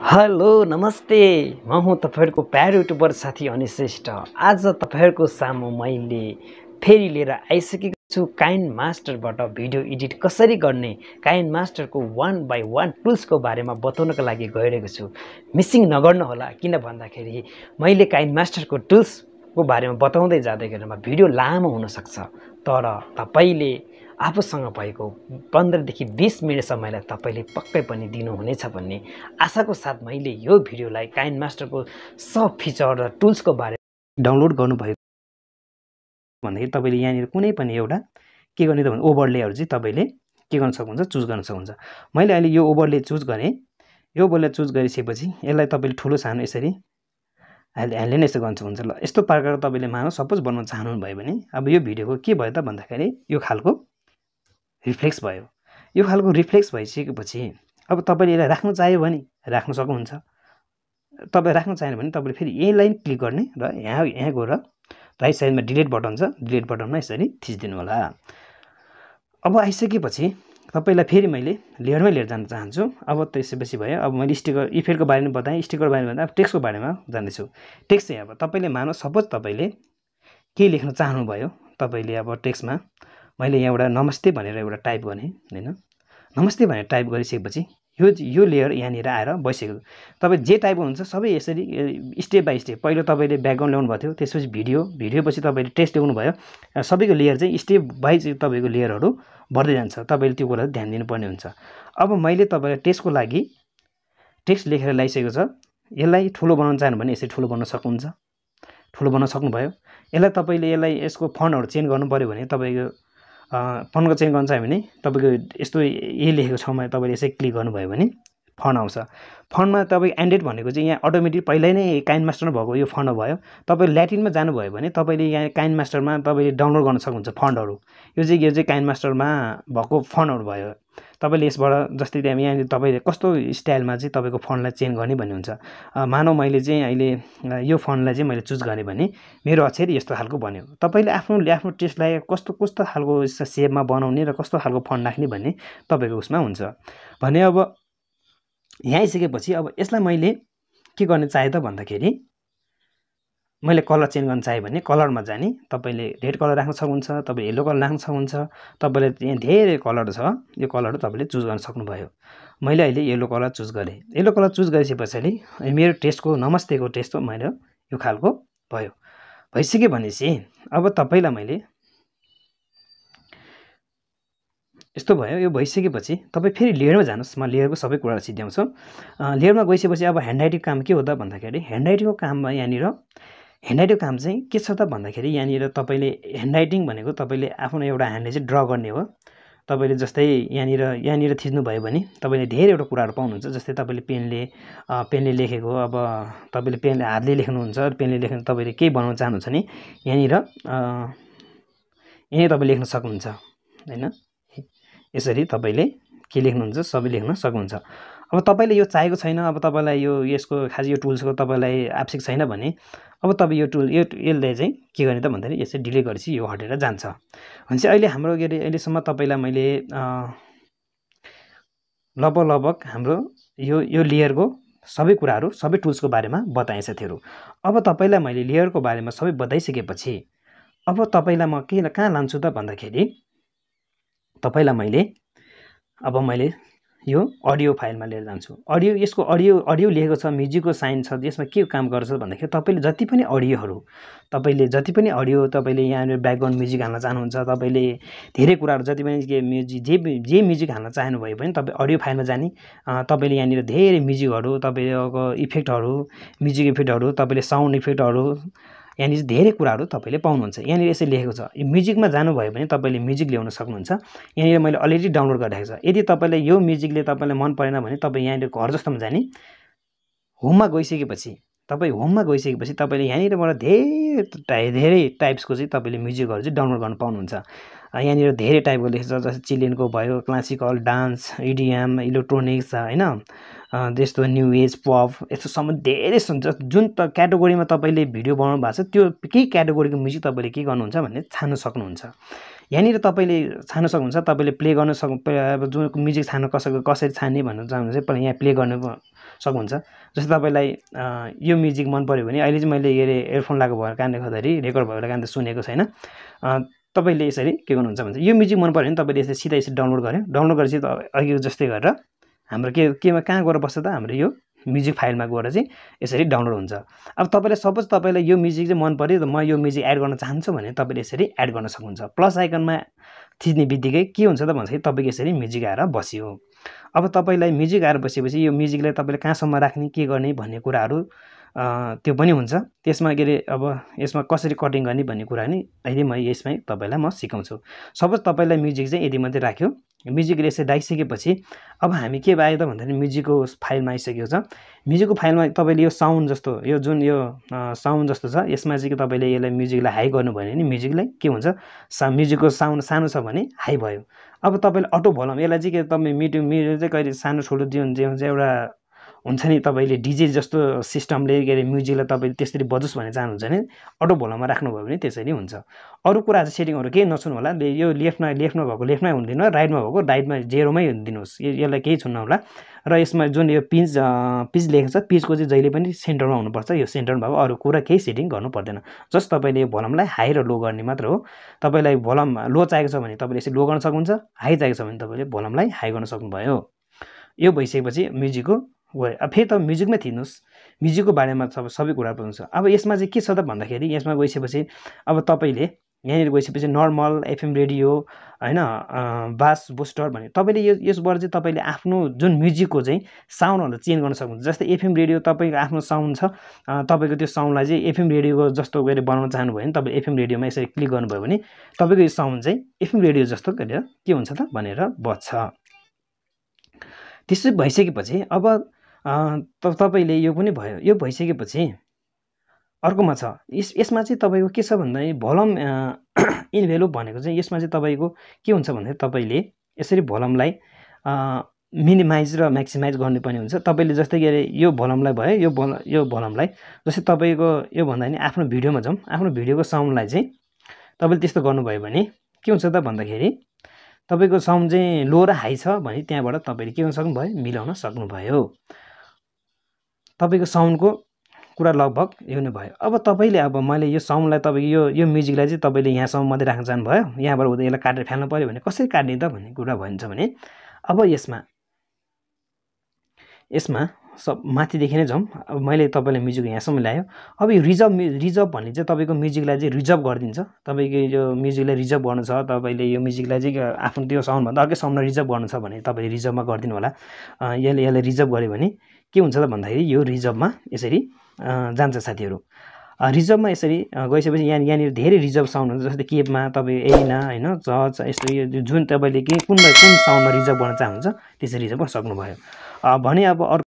Hello नमस्ते म हुँ तपाईहरुको प्यारो युट्युबर साथी अनिश श्रेष्ठ। आज तपाईहरुको सामु मैले फेरि लिएर आइसकेको छु काइनमास्टरबाट भिडियो एडिट कसरी गर्ने, काइनमास्टरको 1 by 1 टुल्सको बारेमा बताउनको लागि गइरहेको छु। मिसिङ नगर्नु होला, किन भन्दाखेरि मैले काइनमास्टरको टुल्सको बारेमा बताउँदै जाँदै गरेमा भिडियो लामो हुन सक्छ, तर तपाईले आफूसँग भएको 15 देखि 20 मिनेट समयलाई तपाईले पक्कै पनि दिनुहुनेछ भन्ने आशाको साथ मैले यो भिडियोलाई काइनमास्टरको सब फिचर र टुल्सको बारेमा डाउनलोड गर्नुभएको भन्दाखेरि तपाईले यहाँनिर कुनै पनि एउटा के गर्ने त भने ओभरलेहरु चाहिँ तपाईले के गर्न सक्नुहुन्छ, चुज गर्न सक्नुहुन्छ। मैले अहिले यो ओभरले चुज गरे। यो ओभरले चुज गरिसकेपछि यसलाई तपाईले ठुलो सानो यसरी ह्यान्डले यसो गर्न सक्नुहुन्छ। ल यस्तो प्रकारको तपाईले मानव सपोज बनाउन चाहनु भयो भने अब यो भिडियोको के भयो त भन्दाखेरि यो खालको रिफ्लेक्स भयो। यो खालको रिफ्लेक्स भइसकेपछि अब तपाईले यसलाई राख्न चाह्यो भने राख्न सक्नुहुन्छ। तपाईले राख्न चाहेन भने तपाईले फेरि यही लाइन क्लिक गर्ने र यहाँ गएर राइट साइडमा डिलिट बटन छ, डिलिट बटनमा यसरी थिच्दिनु होला। अब आइसकेपछि तपाईलाई फेरि मैले लेयरमै लिएर जान चाहन्छु। अब त्यसपछि भयो। अब मैले स्टिकर इफेक्टको बारेमा बताएँ, स्टिकरको बारेमा बताएँ। अब टेक्स्टको बारेमा जान्दैछु। टेक्स्ट चाहिँ अब तपाईले मानौ सपोज तपाईले के लेख्न चाहनु भयो, तपाईले अब टेक्स्टमा मैले यहाँबाट नमस्ते भनेर एउटा टाइप गर्ने हैन। नमस्ते भनेर टाइप गरिसकेपछि यो लेयर यहाँनिर आएर बसेको। तपाई जे टाइप गर्नुहुन्छ सबै यसरी स्टेप बाइ स्टेप पहिलो तपाईले ब्याकग्राउन्ड ल्याउनु भयो, त्यसपछि भिडियो पछि तपाईले टेक्स्ट ल्याउनु भयो। सबैको लेयर चाहिँ स्टेप बाइ तपाईको लेयरहरु बढ्दै जान्छ। तपाईले त्यो कुरा ध्यान दिनुपर्ने हुन्छ। अब मैले तपाईलाई टेक्स्टको लागि टेक्स्ट लेखेर ल्याइसकेको छ। यसलाई ठुलो बनाउन चाहनु भने यसरी ठुलो बनाउन सक्नुहुन्छ। ठुलो बनाउन सक्नुभयो। यसलाई तपाईले यसको फन्टहरु चेन्ज गर्नु पर्यो भने तपाईको फन्टको चेन्ज गर्न चाह्यो भने तपाईको यस्तो ए लेखेको ठाउँमा तपाईले यसै क्लिक गर्नुभयो भने फन्ट आउँछ। फन्टमा तपाई एन्डेड भनेको चाहिँ यहाँ अटोमेटिक पहिल्यै नै काइनमास्टरमा भएको यो फन्ट भयो। तपाई ल्याटिनमा जानुभयो भने तपाईले यहाँ काइनमास्टरमा तपाईले डाउनलोड गर्न सक्नुहुन्छ फन्टहरु। यो चाहिँ काइनमास्टरमा भएको फन्टहरु भयो। तपाईले यसबाट जस्तै यहाँ तपाईले कस्तो स्टाइलमा चाहिँ तपाईको फन्टलाई चेन्ज गर्ने भन्ने हुन्छ। मानौ मैले चाहिँ अहिले यो फन्टलाई चाहिँ मैले चुज गरे भने मेरो अक्षर यस्तो खालको बन्यो। तपाईले आफ्नो टेस्टलाई कस्तो खालको शेपमा बनाउने र कस्तो खालको फन्ट राख्ने भन्ने तपाईको उसमा हुन्छ भने। अब यहाँ आइसकेपछि अब यसलाई मैले के गर्न चाहे त भन्दाखेरि मैले कलर चेन्ज गर्न चाहे भने कलरमा जाने। तपाईले रेड कलर राख्न सक्नुहुन्छ, तपाईले येलो कलर राख्न सक्नुहुन्छ। तपाईले यहाँ धेरै कलर छ, यो कलर तपाईले चुज गर्न सक्नुभयो। मैले अहिले येलो कलर चुज गरे। येलो कलर चुज गरिसकेपछि मेरो टेस्टको नमस्तेको टेस्ट मेरो यो खालको भयो। भइसक्यो भनेपछि अब तपाईलाई मैले यस्तो भयो। यो भइसकेपछि तपाई फेरि लेयरमा जानुस्। म लेयरको सबै कुराहरु सिध्याउँछु। लेयरमा गइसकेपछि अब ह्यान्डराइटिङ काम के हो त भन्दाखेरि ह्यान्डराइटिङको काममा यहाँनिर ह्यान्डराइटिङ काम चाहिँ के छ त भन्दाखेरि यहाँनिर तपाईले ह्यान्डराइटिङ भनेको तपाईले आफ्नो एउटा ह्यान्डले चाहिँ ड्र गर्ने हो। तपाईले जस्तै यहाँनिर थिच्नु भयो भने तपाईले धेरैवटा कुराहरु पाउनुहुन्छ। जस्तै तपाईले पेनले लेखेको, अब तपाईले पेनले हातले लेख्नुहुन्छ, पेनले लेख्नु तपाईले के बनाउन चाहनुहुन्छ नि यहाँनिर तपाईले लेख्न सक्नुहुन्छ हैन। यसरी तपाईले के लेख्नुहुन्छ सबै लेख्न सक्नुहुन्छ। अब तपाईले यो चाहेको छैन, अब तपाईलाई यसको खास यो टुल्सको तपाईलाई आवश्यक छैन भने अब तपाई यो टुल यसले चाहिँ के गर्ने त भन्दाखेरि यसरी डिलिट गरेपछि यो हटेर जान्छ। भनेपछि अहिले हाम्रो अहिलेसम्म तपाईलाई मैले लगभग हाम्रो यो लेयरको सबै कुराहरु सबै टुल्सको बारेमा बताएँ साथीहरु। अब तपाईलाई मैले लेयरको बारेमा सबै बताइसकेपछि अब तपाईलाई म कहाँ लान्छु त भन्दाखेरि तपाईलाई मैले यो अडियो फाइलमा लिएर जान्छु। यसको अडियो लेखेको छ, म्युजिकको साइन छ। यसमा के काम गर्छ भन्दाखेरि तपाईले जति पनि अडियो तपाईले यहाँ ब्याकग्राउन्ड म्युजिक हाल्न चाहनुहुन्छ, तपाईले धेरै कुराहरु जति पनि जे म्युजिक हाल्न चाहनुभयो भने तपाई अडियो फाइलमा जाने। तपाईले यहाँनिर धेरै म्युजिकहरु, तपाईको इफेक्टहरु, म्युजिक इफेक्टहरु, तपाईले साउन्ड इफेक्टहरु यहाँनिर धेरै कुराहरु तपाईले पाउनुहुन्छ। यहाँनिर यसरी लेखेको छ। म्युजिकमा जानुभयो भने तपाईले म्युजिक ल्याउन सक्नुहुन्छ। यहाँनिर मैले अलरेडी डाउनलोड गरिराखेको छ। यदि तपाईलाई यो म्युजिकले तपाईलाई मन परेन भने तपाई यहाँनिर घर जस्तोमा जाने। होममा गइसकेपछि तपाईले यहाँनिरबाट धेरै टाइप्सको चाहिँ तपाईले म्युजिकहरु चाहिँ डाउनलोड गर्न पाउनुहुन्छ। यहाँनिर धेरै टाइपको लेखेको छ। जस्तै चिल्ड्रेनको भयो, क्लासिकल, डान्स, इडिएम, इलेक्ट्रोनिक्स हैन, त्यस्तो न्यू एज, पप, यस्तो सम्म धेरै हुन्छ। जुन क्याटेगोरीमा तपाईले भिडियो बनाउनु भएको छ त्यो केही क्याटेगोरीको म्युजिक तपाईले के गर्नुहुन्छ भने छान्न सक्नुहुन्छ। यहाँनिर तपाईँले छान्न सक्नुहुन्छ, तपाईँले प्ले गर्न अब जुन म्युजिक छान्न कसरी छान्ने भन्नु चाहनुहुन्छ चाहिँ पहिला यहाँ प्ले गर्नु सक्नुहुन्छ। जस्तै तपाईँलाई यो म्युजिक मन पऱ्यो भने अहिले चाहिँ मैले के अरे एयरफोन लगाएको भएर कारणले गर्दाखेरि रेकर्ड भएको कारणले सुनेको छैन। तपाईँले यसरी के गर्नुहुन्छ भने यो म्युजिक मन पऱ्यो भने तपाईँले यसरी सिधा डाउनलोड गर्यो। डाउनलोड गरेपछि अघि जस्तै गरेर हाम्रो केमा कहाँ गएर बस्छ त हाम्रो यो म्युजिक फाइलमा गएर चाहिँ यसरी डाउनलोड हुन्छ। अब तपाईँलाई सपोज तपाईँलाई यो म्युजिक चाहिँ मन पऱ्यो, म यो म्युजिक एड गर्न चाहन्छु भने तपाईँले यसरी एड गर्न सक्नुहुन्छ। प्लस आइकनमा थिच्ने बित्तिकै के हुन्छ त भन्दाखेरि तपाईँको यसरी म्युजिक आएर बस्यो। अब तपाईँलाई म्युजिक आएर बसेपछि यो म्युजिकलाई तपाईँले कहाँसम्म राख्ने के गर्ने भन्ने कुराहरू त्यो पनि हुन्छ। त्यसमा के अरे अब यसमा कसरी कटिङ गर्ने भन्ने कुरा नि अहिले म यसमै तपाईँलाई म सिकाउँछु। सपोज तपाईँलाई म्युजिक चाहिँ यदि मात्रै राख्यो, म्युजिकले यसरी राखिसकेपछि अब हामी के भयो त भन्दाखेरि म्युजिकको फाइलमा आइसकेको छ। म्युजिकको फाइलमा तपाईँले यो साउन्ड जस्तो यो जुन यो साउन्ड जस्तो छ यसमा चाहिँ तपाईँले यसलाई म्युजिकलाई हाई गर्नुभयो भने म्युजिकलाई के हुन्छ, म्युजिकको साउन्ड सानो छ भने हाई भयो। अब तपाईँले अटो भोल्युम यसलाई चाहिँ के तपाईँ मिडियम चाहिँ कहिले सानो ठुलो जे हुन्छ एउटा हुन्छ नि, तपाईँले डिजे जस्तो सिस्टमले के अरे म्युजिकलाई तपाईँले त्यसरी बजोस् भन्ने चाहनुहुन्छ भने अटो भोल्युममा राख्नुभयो भने त्यसरी हुन्छ। अरू कुरा चाहिँ सेटिङहरू केही नछुनु होला। यो लेफ्टमा भएको लेफ्टमै हुँदैन, राइटमा भएको राइटमा जेरोमै दिनुहोस्, यसलाई केही छुन्न होला। र यसमा जुन यो पिच लेखेको छ पिचको चाहिँ जहिले पनि सेन्टरमा हुनुपर्छ। यो सेन्टरमा भएको अरू कुरा केही सेटिङ गर्नु पर्दैन। जस्ट तपाईँले यो भोल्युमलाई हाई र लो गर्ने मात्र हो। तपाईँलाई भोल्युम लो चाहिएको छ भने तपाईँले यसरी लो गर्न सक्नुहुन्छ, हाई चाहिएको छ भने तपाईँले भोल्युमलाई हाई गर्न सक्नुभयो। यो भइसकेपछि म्युजिकको गयो। अब फेरि तपाईँ म्युजिकमै थिच्नुहोस्, म्युजिकको बारेमा सबै कुरा पाउँछ। अब यसमा चाहिँ के छ त भन्दाखेरि यसमा गइसकेपछि अब तपाईँले यहाँनिर गइसकेपछि नर्मल एफएम रेडियो होइन, बास बुस्टर भने तपाईँले यसबाट चाहिँ तपाईँले आफ्नो जुन म्युजिकको चाहिँ साउन्डहरू चेन्ज गर्न सक्नुहुन्छ। जस्तै एफएम रेडियो तपाईँको आफ्नो साउन्ड छ, तपाईँको त्यो साउन्डलाई चाहिँ एफएम रेडियोको जस्तो गरेर बनाउन चाहनुभयो भने तपाईँले एफएम रेडियोमा यसरी क्लिक गर्नुभयो भने तपाईँको यो साउन्ड चाहिँ एफएम रेडियो जस्तो गरेर के हुन्छ त भनेर बज्छ। त्यसै भइसकेपछि अब तपाईँले यो पनि भयो। यो भइसकेपछि अर्कोमा छ यसमा चाहिँ तपाईँको के छ भन्दाखेरि भोल्युम इन्भेलप भनेको चाहिँ यसमा चाहिँ तपाईँको के हुन्छ भन्दाखेरि तपाईँले यसरी भोल्युमलाई मिनिमाइज र म्याक्सिमाइज गर्नुपर्ने हुन्छ। तपाईँले जस्तै कि अरे यो भोल्युमलाई भयो, यो भोल्युमलाई जस्तै तपाईँको यो भन्दा नि आफ्नो भिडियोमा जाउँ, आफ्नो भिडियोको साउन्डलाई चाहिँ तपाईँले त्यस्तो गर्नुभयो भने के हुन्छ त भन्दाखेरि तपाईँको साउन्ड चाहिँ लो र हाई छ भने त्यहाँबाट तपाईँले के गर्न सक्नुभयो, मिलाउन सक्नुभयो। तपाईँको साउन्डको कुरा लगभग यो नै भयो। अब तपाईँले अब मैले यो साउन्डलाई तपाईँको यो म्युजिकलाई चाहिँ तपाईँले यहाँसम्म मात्रै राख्न चाहनुभयो, यहाँबाट उता यसलाई काटेर फाल्नु पऱ्यो भने कसरी काट्ने त भन्ने कुरा भन्छ भने अब यसमा सब माथिदेखि नै जाउँ। अब मैले तपाईँलाई म्युजिक यहाँसम्म ल्यायो। अब यो रिजर्भ भन्ने चाहिँ तपाईँको म्युजिकलाई चाहिँ रिजर्भ गरिदिन्छ। तपाईँको यो म्युजिकलाई रिजर्भ गर्नु छ, तपाईँले यो म्युजिकलाई चाहिँ आफ्नो त्यो साउन्डभन्दा अर्कै साउन्डमा रिजर्भ गर्नु छ भने तपाईँले रिजर्भमा गरिदिनु होला। यसलाई रिजर्भ गऱ्यो भने के हुन्छ त भन्दाखेरि यो रिजर्भमा यसरी जान्छ साथीहरू। रिजर्भमा यसरी गइसकेपछि यहाँनिर धेरै रिजर्भ साउन्ड हुन्छ। जस्तै केपमा तपाईँ एरिना होइन, चर्च यस्तो जुन तपाईँले कुन साउन्डमा रिजर्भ गर्न चाहनुहुन्छ त्यसरी रिजर्भ गर्न सक्नुभयो भने अब